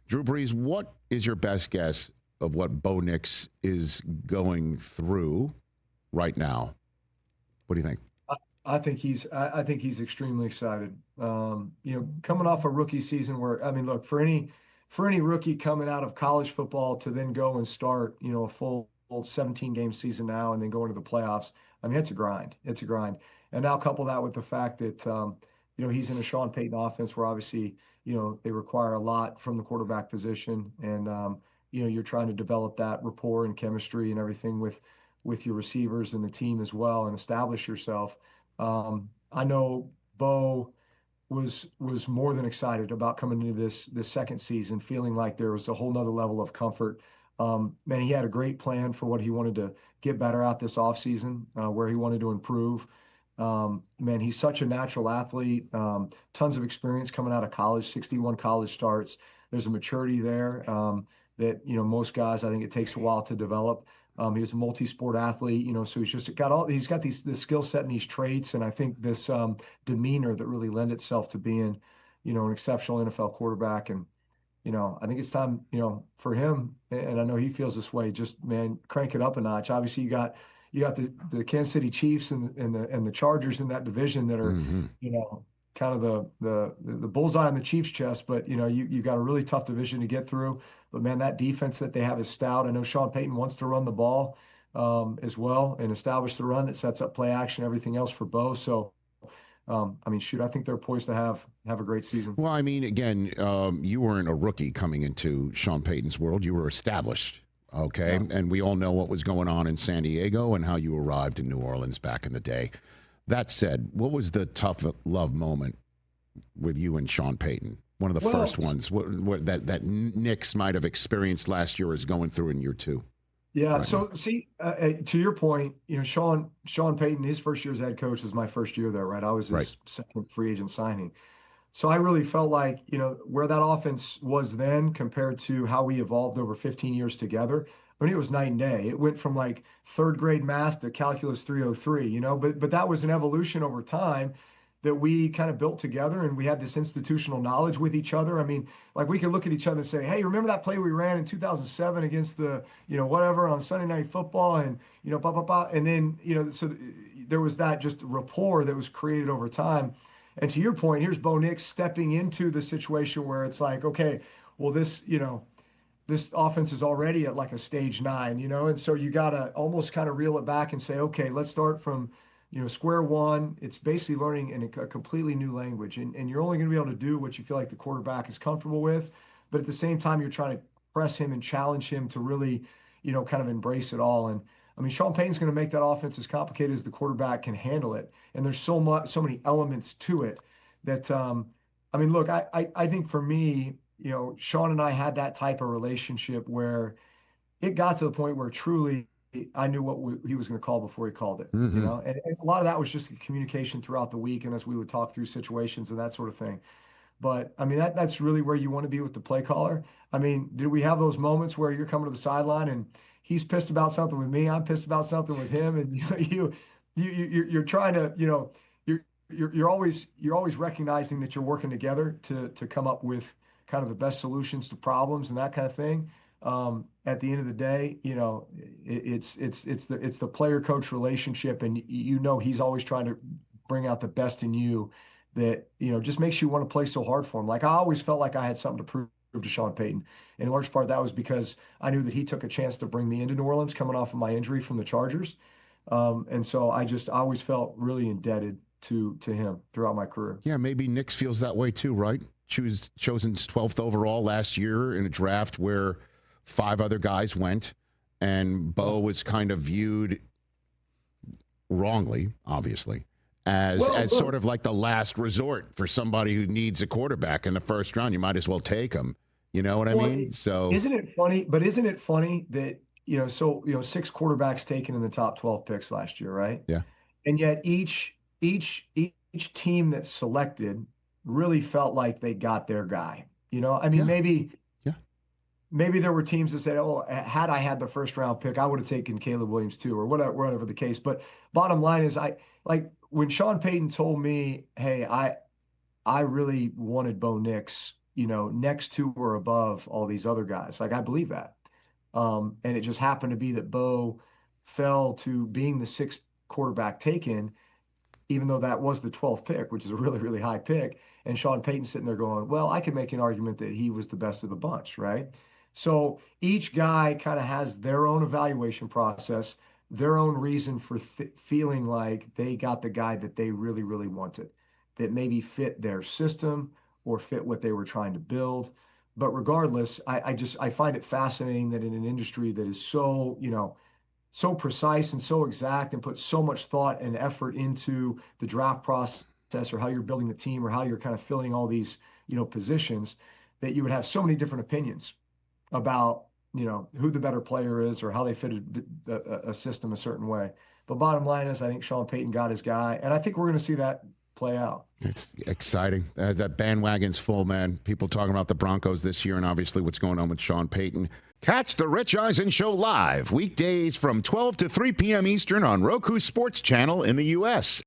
Drew Brees, what is your best guess of what Bo Nix is going through right now? What do you think? I think he's extremely excited. Coming off a rookie season where, I mean, look, for any rookie coming out of college football to then go and start, a full 17 game season now and then go into the playoffs. I mean, it's a grind. It's a grind. And now couple that with the fact that he's in a Sean Payton offense where obviously, they require a lot from the quarterback position. And you're trying to develop that rapport and chemistry and everything with your receivers and the team as well and establish yourself. I know Bo was more than excited about coming into this second season, feeling like there was a whole nother level of comfort. Man, he had a great plan for what he wanted to get better at this offseason, where he wanted to improve. Man, he's such a natural athlete, tons of experience coming out of college, 61 college starts. There's a maturity there that, most guys, I think it takes a while to develop. He was a multi-sport athlete, so he's got this skill set and these traits, and I think this demeanor that really lend itself to being, an exceptional NFL quarterback. And, I think it's time, for him, and I know he feels this way, just, man, crank it up a notch. Obviously, you got the Kansas City Chiefs and the Chargers in that division that are, kind of the bullseye on the Chiefs' chest, but you got a really tough division to get through. But man, that defense that they have is stout. I know Sean Payton wants to run the ball as well and establish the run that sets up play action, everything else for Bo. So, I mean, shoot, I think they're poised to have a great season. Well, I mean, again, you weren't a rookie coming into Sean Payton's world. You were established, okay? Yeah. And we all know what was going on in San Diego and how you arrived in New Orleans back in the day. That said, what was the tough love moment with you and Sean Payton? One of the first ones that Knicks might have experienced last year is going through in year two. Yeah. Right So now. see, to your point, Sean Payton, his first year as head coach was my first year there, right? I was Right. his second free agent signing. So I really felt like, where that offense was then compared to how we evolved over 15 years together. I mean, it was night and day. It went from like third grade math to calculus 303, but that was an evolution over time that we kind of built together, and we had this institutional knowledge with each other. I mean, like we could look at each other and say, "Hey, remember that play we ran in 2007 against the, whatever on Sunday Night Football?" And, blah, blah, blah. And then, so there was that just rapport that was created over time. And to your point, here's Bo Nix stepping into the situation where it's like, okay, well, this offense is already at like a stage 9, and so you got to almost kind of reel it back and say, okay, let's start from, square one. It's basically learning in a completely new language, and you're only going to be able to do what you feel like the quarterback is comfortable with, but at the same time, you're trying to press him and challenge him to really, kind of embrace it all. And I mean, Sean Payton's going to make that offense as complicated as the quarterback can handle it, and there's so many elements to it that, I mean, look, I think for me, Sean and I had that type of relationship where it got to the point where truly I knew what he was going to call before he called it, Mm-hmm. and a lot of that was just communication throughout the week and as we would talk through situations and that sort of thing. But I mean, that's really where you want to be with the play caller. I mean, did we have those moments where you're coming to the sideline and he's pissed about something with me, I'm pissed about something with him, and you're trying to, you're always recognizing that you're working together to come up with kind of the best solutions to problems and that kind of thing. At the end of the day, it's the player coach relationship, and he's always trying to bring out the best in you that just makes you want to play so hard for him. Like I always felt like I had something to prove to Sean Payton. In large part, that was because I knew that he took a chance to bring me into New Orleans coming off of my injury from the Chargers. And so I always felt really indebted to him throughout my career. Yeah, maybe Knicks feels that way too, right? Chosen 12th overall last year in a draft where 5 other guys went, and Bo was kind of viewed wrongly, obviously, as sort of like the last resort for somebody who needs a quarterback in the first round. You might as well take him. You know what I mean? So isn't it funny? But isn't it funny that 6 quarterbacks taken in the top 12 picks last year, right? yeah, And yet each team that's selected really felt like they got their guy. I mean, yeah, maybe yeah. maybe there were teams that said, "Oh, had I had the first round pick, I would have taken Caleb Williams too," or whatever the case. But bottom line is, I like when Sean Payton told me, "Hey, I really wanted Bo Nix next to or above all these other guys. Like, I believe that. And it just happened to be that Bo fell to being the sixth quarterback taken, even though that was the 12th pick, which is a really, really high pick. And Sean Payton sitting there going, well, I can make an argument that he was the best of the bunch, right? So each guy kind of has their own evaluation process, their own reason for feeling like they got the guy that they really, really wanted, that maybe fit their system or fit what they were trying to build. But regardless, I find it fascinating that in an industry that is so, so precise and so exact and put so much thought and effort into the draft process or how you're building the team or how you're kind of filling all these, positions, that you would have so many different opinions about, who the better player is or how they fit a system a certain way. But bottom line is, I think Sean Payton got his guy, and I think we're going to see that play out. It's exciting. That bandwagon's full, man. People talking about the Broncos this year and obviously what's going on with Sean Payton. Catch the Rich Eisen Show live weekdays from 12 to 3 p.m. Eastern on Roku Sports Channel in the U.S.